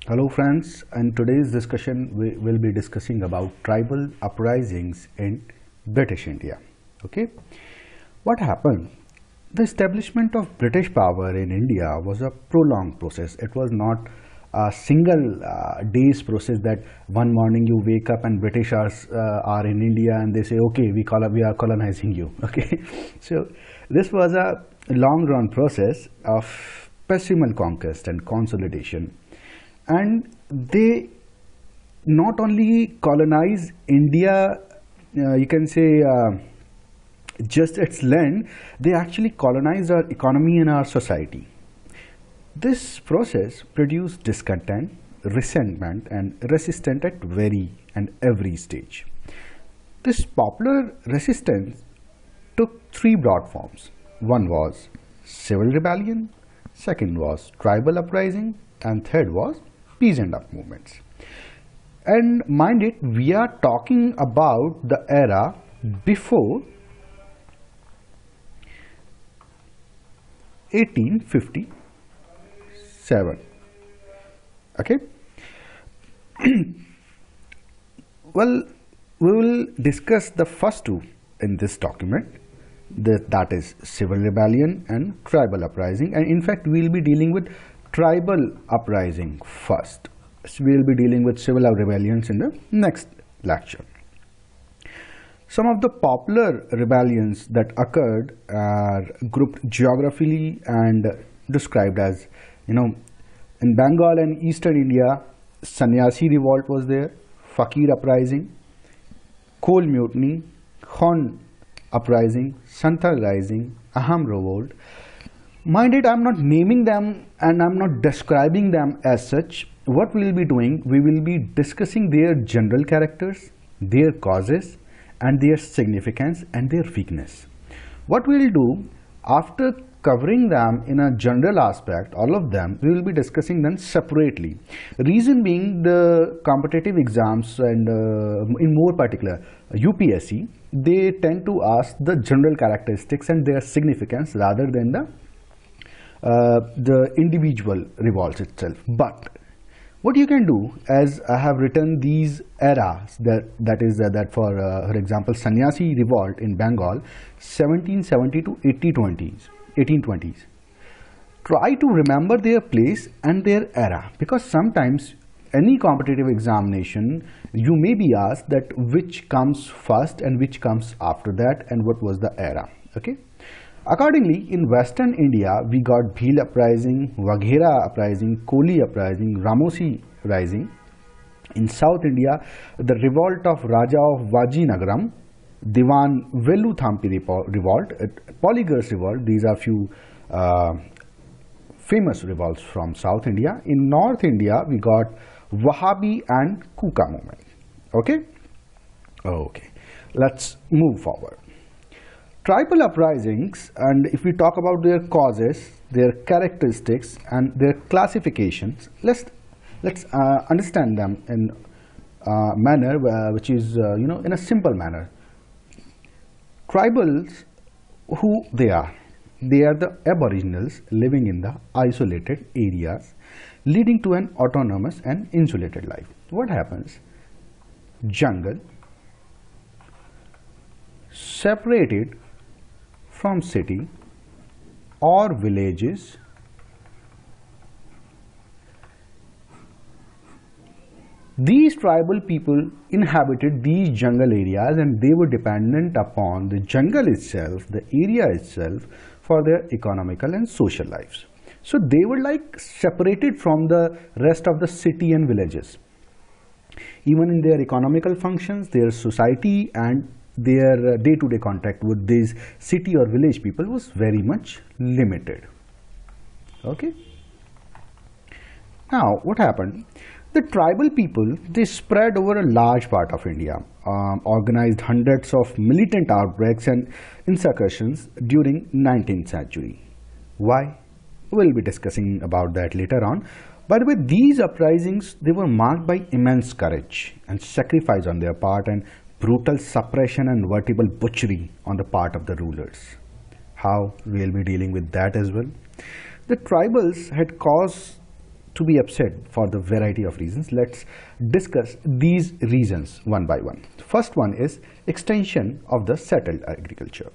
Hello friends, in today's discussion we will be discussing about tribal uprisings in British India. Okay, what happened? The establishment of British power in India was a prolonged process. It was not a single day's process that one morning you wake up and Britishers are in India and they say, okay, we are colonizing you. Okay, so this was a long run process of passimal conquest and consolidation, and they not only colonize India, you can say just its land, they actually colonize our economy and our society. This process produced discontent, resentment, and resistance at every stage. This popular resistance took three broad forms. One was civil rebellion, second was tribal uprising, and third was peasant up movements. And mind it, we are talking about the era before 1857. Okay. Well, we will discuss the first two in this document, that is civil rebellion and tribal uprising, and in fact we will be dealing with tribal uprising first. So we will be dealing with civil rebellions in the next lecture. Some of the popular rebellions that occurred are grouped geographically and described as, in Bengal and Eastern India, Sannyasi revolt was there, Fakir uprising, Coal mutiny, Horn uprising, Santhal rising, Aham revolt. Mind it, I am not naming them and I am not describing them as such. What we will be doing, we will be discussing their general characters, their causes, and their significance and their weakness. What we will do, after covering them in a general aspect, all of them, we will be discussing them separately. Reason being, the competitive exams and in more particular UPSC, they tend to ask the general characteristics and their significance rather than the individual revolts itself. But what you can do, as I have written these eras, that for example Sannyasi revolt in Bengal 1770 to 1820s. Try to remember their place and their era, because sometimes any competitive examination you may be asked that which comes first and which comes after that and what was the era. Okay. Accordingly, in Western India, we got Bhil uprising, Waghera uprising, Koli uprising, Ramosi rising. In South India, the revolt of Raja of Vajinagaram, Diwan Velu Thampi revolt, Polygar's revolt. These are few famous revolts from South India. In North India, we got Wahhabi and Kuka movement. Okay? Okay. Let's move forward. Tribal uprisings, and if we talk about their causes, their characteristics, and their classifications, let's understand them in a manner which is in a simple manner. Tribals, who they are? They are the aboriginals living in the isolated areas, leading to an autonomous and insulated life. What happens? Jungle, separated from city or villages, these tribal people inhabited these jungle areas and they were dependent upon the jungle itself, the area itself, for their economical and social lives. So they were like separated from the rest of the city and villages. Even in their economical functions, their society and their day-to-day contact with these city or village people was very much limited. Okay. Now what happened? The tribal people, they spread over a large part of India, organized hundreds of militant outbreaks and insurrections during 19th century. Why? We'll be discussing about that later on. By the way, these uprisings, they were marked by immense courage and sacrifice on their part, and brutal suppression and vertebral butchery on the part of the rulers. How? We'll be dealing with that as well. The tribals had caused to be upset for the variety of reasons. Let's discuss these reasons one by one. First one is extension of the settled agriculture.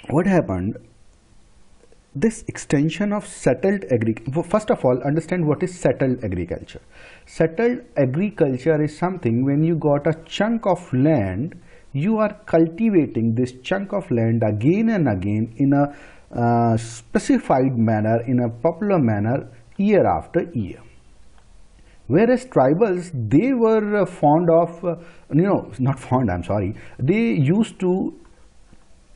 What happened? This extension of settled agriculture, first of all, understand what is settled agriculture. Settled agriculture is something when you got a chunk of land, you are cultivating this chunk of land again and again in a specified manner, in a popular manner, year after year. Whereas tribals, they were fond of, not fond, I'm sorry, they used to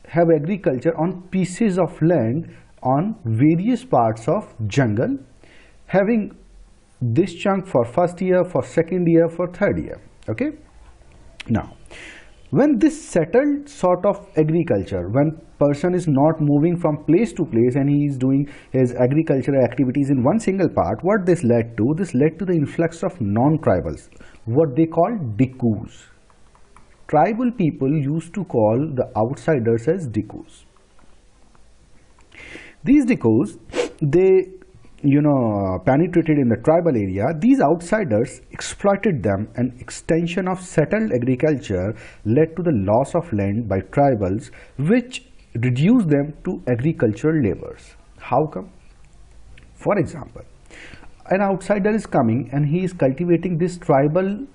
have agriculture on pieces of land on various parts of jungle, having this chunk for first year, for second year, for third year. Okay. Now, when this settled sort of agriculture, when person is not moving from place to place and he is doing his agricultural activities in one single part, what this led to? This led to the influx of non-tribals, what they call Dikus. Tribal people used to call the outsiders as Dikus. These Dikus, they penetrated in the tribal area. These outsiders exploited them, and extension of settled agriculture led to the loss of land by tribals, which reduced them to agricultural laborers. How come? For example, an outsider is coming and he is cultivating this tribal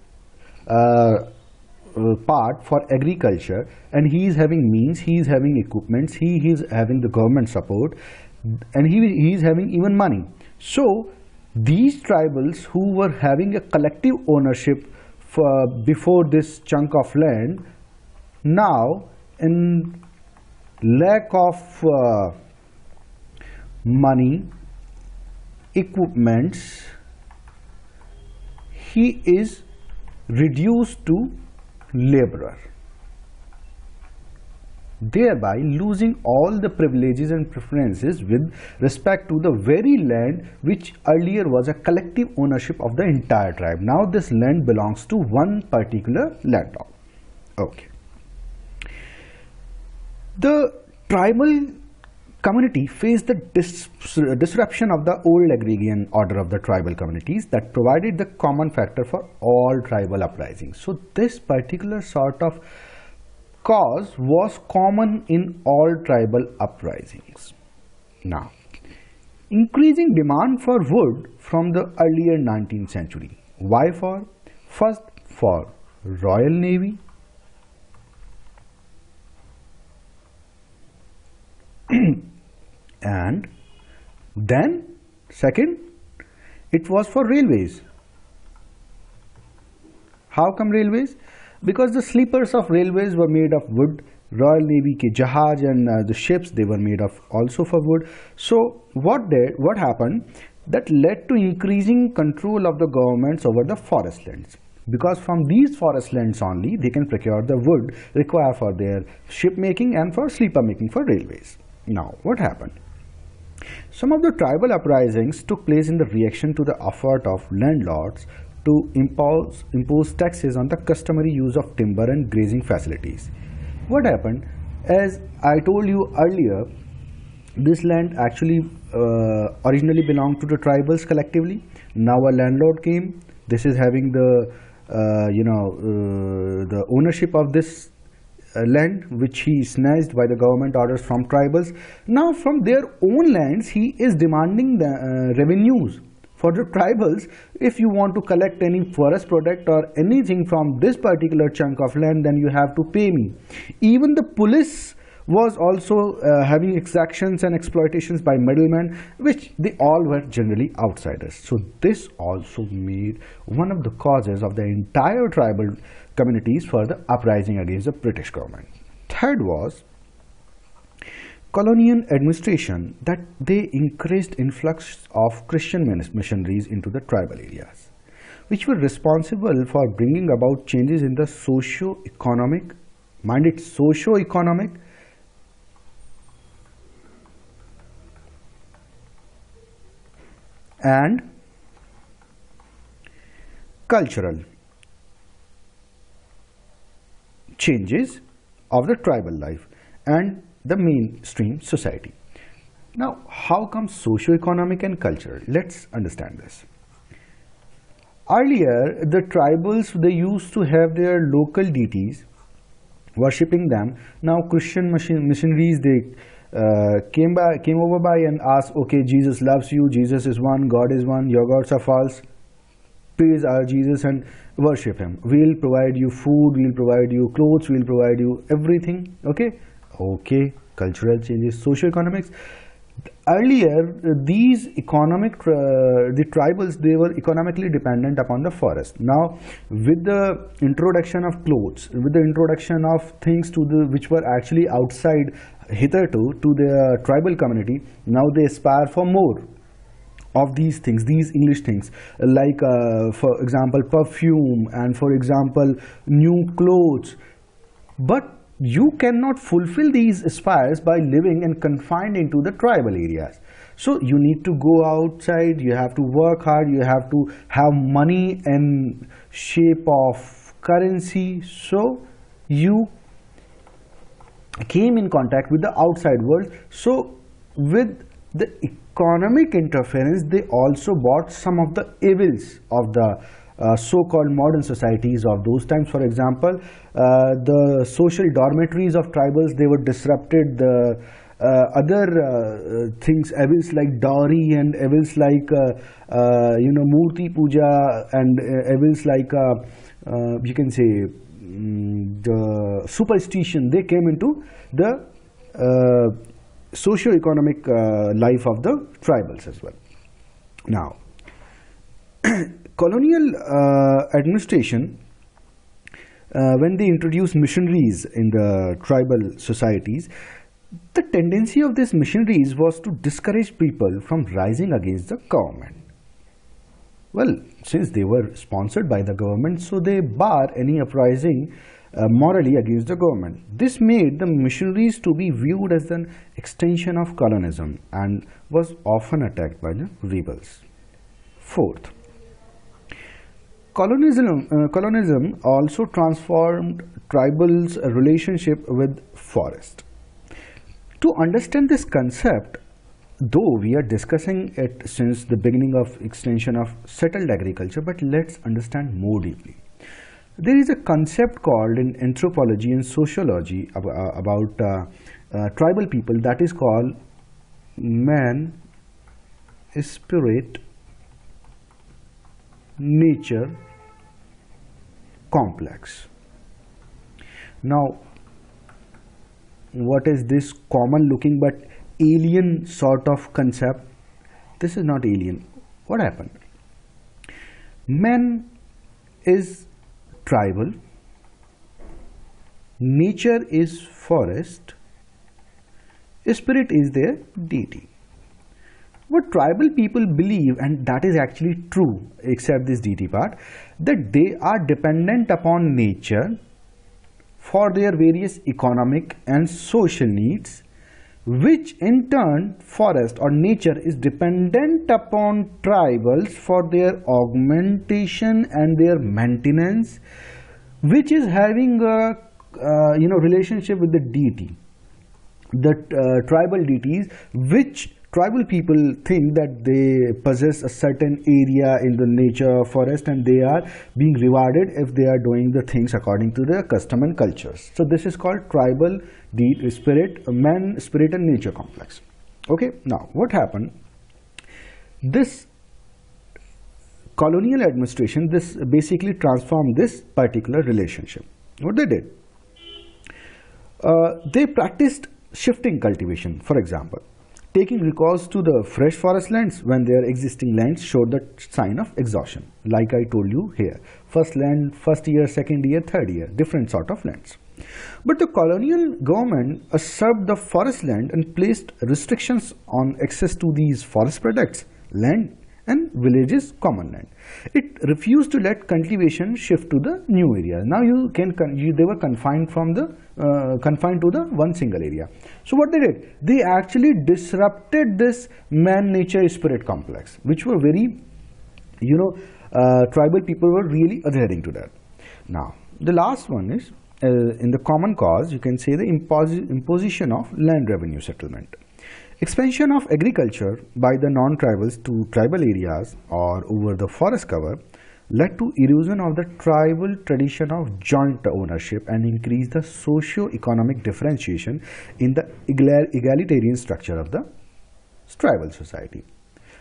part for agriculture, and he is having means, he is having equipments, he is having the government support, and he is having even money. So these tribals who were having a collective ownership before this chunk of land, now in lack of money, equipments, he is reduced to laborer, thereby losing all the privileges and preferences with respect to the very land which earlier was a collective ownership of the entire tribe. Now this land belongs to one particular landlord. Okay. The tribal community faced the disruption of the old agrarian order of the tribal communities that provided the common factor for all tribal uprisings. So this particular sort of cause was common in all tribal uprisings. Now, increasing demand for wood from the earlier 19th century. Why for? First, for Royal Navy, and then second, it was for railways. How come railways? Because the sleepers of railways were made of wood. Royal Navy ke jahaj and the ships, they were made of also for wood. So what happened? That led to increasing control of the governments over the forest lands, because from these forest lands only they can procure the wood required for their ship making and for sleeper making for railways. Now what happened? Some of the tribal uprisings took place in the reaction to the effort of landlords to impose taxes on the customary use of timber and grazing facilities. What happened? As I told you earlier, this land actually originally belonged to the tribals collectively. Now a landlord came. This is having the the ownership of this land, which he snatched by the government orders from tribals. Now from their own lands he is demanding the revenues for the tribals. If you want to collect any forest product or anything from this particular chunk of land, then you have to pay me. Even the police was also having exactions and exploitations by middlemen, which they all were generally outsiders. So this also made one of the causes of the entire tribal communities for the uprising against the British government. Third was Colonial Administration, that they encouraged influx of Christian missionaries into the tribal areas, which were responsible for bringing about changes in the socio-economic, mind it, socio-economic and cultural changes of the tribal life and the mainstream society. Now, how comes socio-economic and cultural? Let's understand this. Earlier, the tribals, they used to have their local deities, worshipping them. Now, Christian missionaries, they came over by and asked, okay, Jesus loves you, Jesus is one, God is one, your gods are false. Praise our Jesus and worship him. We'll provide you food, we'll provide you clothes, we'll provide you everything. Okay, cultural changes, socio-economics. Earlier, these the tribals, they were economically dependent upon the forest. Now, with the introduction of clothes, with the introduction of things which were actually outside hitherto to the tribal community, now they aspire for more of these things, these English things, like for example perfume, and for example new clothes. But you cannot fulfill these aspires by living and confined into the tribal areas. So you need to go outside, you have to work hard, you have to have money in shape of currency. So you came in contact with the outside world. So with the economic interference, they also brought some of the evils of the so-called modern societies of those times. For example, the social dormitories of tribals, they were disrupted. The other things, evils like dowry and evils like murti puja, and evils like you can say the superstition, they came into the socio-economic life of the tribals as well. Now, colonial administration, when they introduced missionaries in the tribal societies, the tendency of these missionaries was to discourage people from rising against the government. Well, since they were sponsored by the government, so they bar any uprising morally against the government. This made the missionaries to be viewed as an extension of colonialism and was often attacked by the rebels. Fourth, colonialism also transformed tribals' relationship with forest. To understand this concept, though we are discussing it since the beginning of extension of settled agriculture, but let's understand more deeply. There is a concept called in anthropology and sociology about tribal people, that is called man, spirit, nature complex. Now, what is this common looking but alien sort of concept? This is not alien. What happened? Man is tribal, nature is forest, spirit is their deity. What tribal people believe, and that is actually true except this deity part, that they are dependent upon nature for their various economic and social needs, which in turn forest or nature is dependent upon tribals for their augmentation and their maintenance, which is having a relationship with the deity, the tribal deities, which tribal people think that they possess a certain area in the nature forest and they are being rewarded if they are doing the things according to their custom and cultures. So this is called tribal spirit, man, spirit and nature complex. Okay, now what happened? This colonial administration, this basically transformed this particular relationship. What they did? They practiced shifting cultivation, for example, taking recourse to the fresh forest lands when their existing lands showed the sign of exhaustion. Like I told you here, first land, first year, second year, third year, different sort of lands. But the colonial government usurped the forest land and placed restrictions on access to these forest products, land and villages common land. It refused to let cultivation shift to the new area. Now they were confined to the one single area. So what they did? They actually disrupted this man-nature-spirit complex, which were very, tribal people were really adhering to that. Now the last one is in the common cause, you can say the imposition of land revenue settlement. Expansion of agriculture by the non-tribals to tribal areas or over the forest cover led to erosion of the tribal tradition of joint ownership and increased the socio-economic differentiation in the egalitarian structure of the tribal society.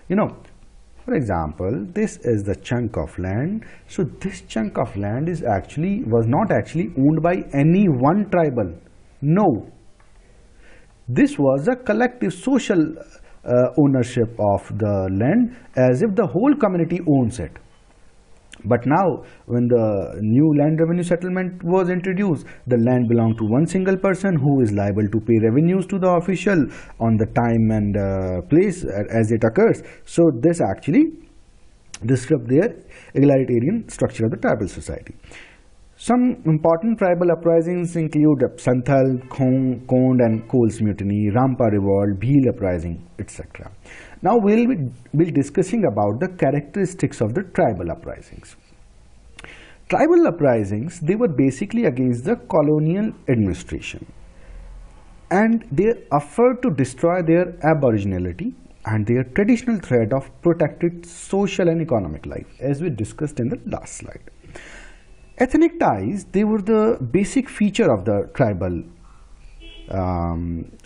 For example, this is the chunk of land. So this chunk of land was not actually owned by any one tribal. No, this was a collective social ownership of the land, as if the whole community owns it. But now, when the new land revenue settlement was introduced, the land belonged to one single person who is liable to pay revenues to the official on the time and place as it occurs. So this actually disrupts their egalitarian structure of the tribal society. Some important tribal uprisings include Santhal, Kond and Coles Mutiny, Rampa Revolt, Bhil Uprising, etc. Now we'll be discussing about the characteristics of the tribal uprisings. Tribal uprisings, they were basically against the colonial administration, and their effort to destroy their aboriginality and their traditional thread of protected social and economic life, as we discussed in the last slide. Ethnic ties, they were the basic feature of the tribal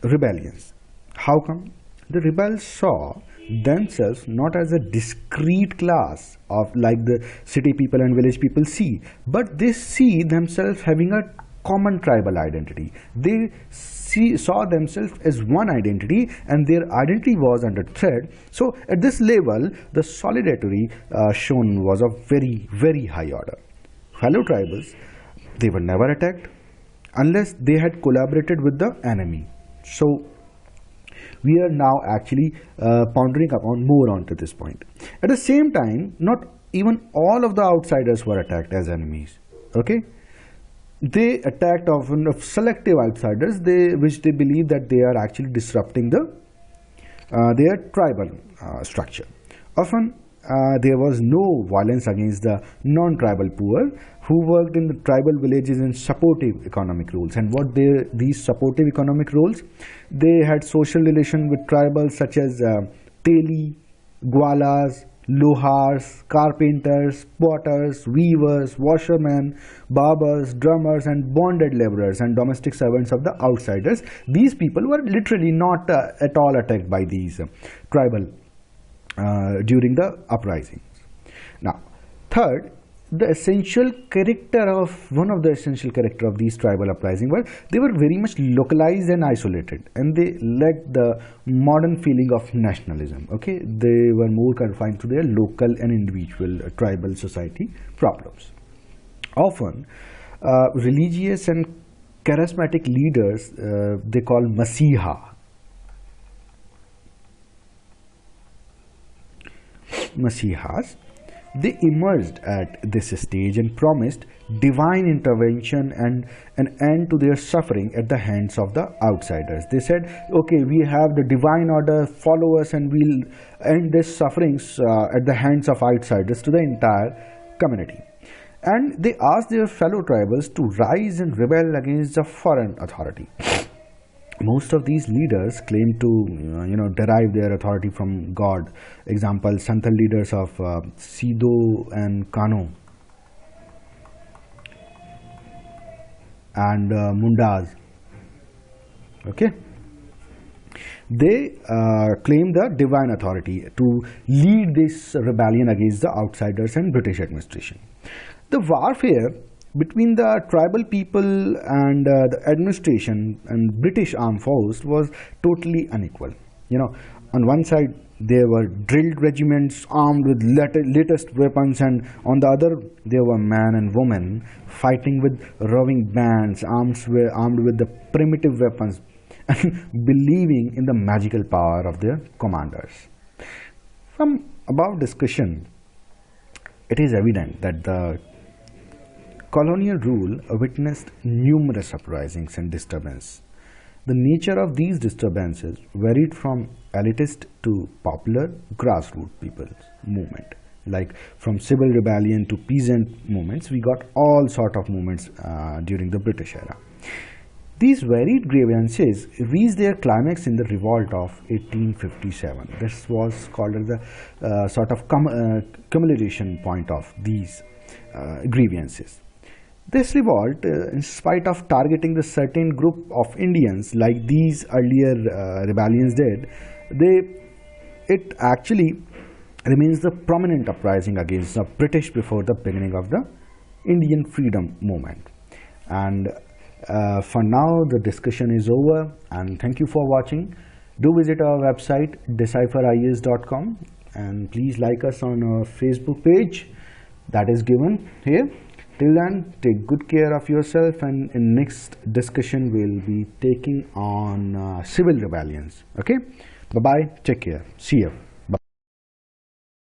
rebellions. How come? The rebels saw themselves not as a discrete class of like the city people and village people see, but they see themselves having a common tribal identity. They saw themselves as one identity, and their identity was under threat. So at this level, the solidarity shown was of very, very high order. Fellow tribals, they were never attacked unless they had collaborated with the enemy. So we are now actually pondering upon more onto this point. At the same time, not even all of the outsiders were attacked as enemies. Okay, they attacked often of selective outsiders, which they believe that they are actually disrupting their tribal structure. Often there was no violence against the non-tribal poor who worked in the tribal villages in supportive economic roles. And what these supportive economic roles? They had social relation with tribals such as Teli, Gwalas, Lohars, carpenters, potters, weavers, washermen, barbers, drummers and bonded laborers and domestic servants of the outsiders. These people were literally not at all attacked by these tribal during the uprisings. Now, third, one of the essential character of these tribal uprisings were they were very much localized and isolated, and they lacked the modern feeling of nationalism. Okay, they were more confined to their local and individual tribal society problems. Often, religious and charismatic leaders they call Masihas, they emerged at this stage and promised divine intervention and an end to their suffering at the hands of the outsiders. They said, okay, we have the divine order, follow us and we'll end this sufferings at the hands of outsiders to the entire community. And they asked their fellow tribals to rise and rebel against the foreign authority. Most of these leaders claim to derive their authority from God. Example, Santhal leaders of Sido and Kano and Mundas. Okay, they claim the divine authority to lead this rebellion against the outsiders and British administration. The warfare between the tribal people and the administration and British armed force was totally unequal. On one side there were drilled regiments armed with latest weapons, and on the other there were men and women fighting with roving bands armed with the primitive weapons and believing in the magical power of their commanders. From above discussion, it is evident that the colonial rule witnessed numerous uprisings and disturbances. The nature of these disturbances varied from elitist to popular grassroots people's movement. Like from civil rebellion to peasant movements, we got all sort of movements during the British era. These varied grievances reached their climax in the revolt of 1857. This was called as the sort of culmination point of these grievances. This revolt, in spite of targeting the certain group of Indians like these earlier rebellions did, it actually remains the prominent uprising against the British before the beginning of the Indian freedom movement. And for now, the discussion is over, and thank you for watching. Do visit our website decipherias.com, and please like us on our Facebook page that is given here. Till then, take good care of yourself, and in next discussion we'll be taking on civil rebellions. Okay, bye bye, take care, see you.